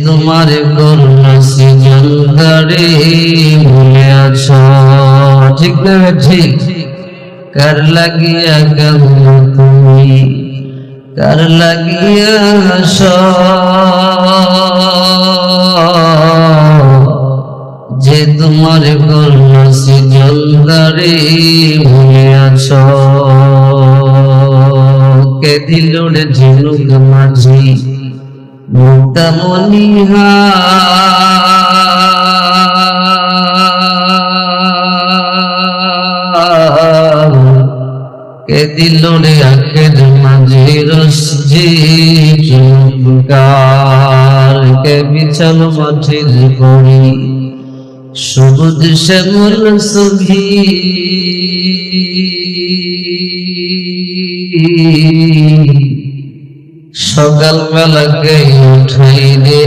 তোমার করুণা সিজদারে ভুলে আছো। ঠিক না ঠিক? কার লাগিয়া কাঁদো তুমি, কার লাগিয়া হাসো, যে তোমার করুণা সিজদারে ভুলে আছো। কে দিল রে ঝিনুক মাঝি মুক্তামণিহা, কে দিল রে আখের মাঝে রসজি চুমকার, কে বিছাল মাটির করি সবুজ শ্যামল সখী, সকাল বেলাকে উঠাই দে।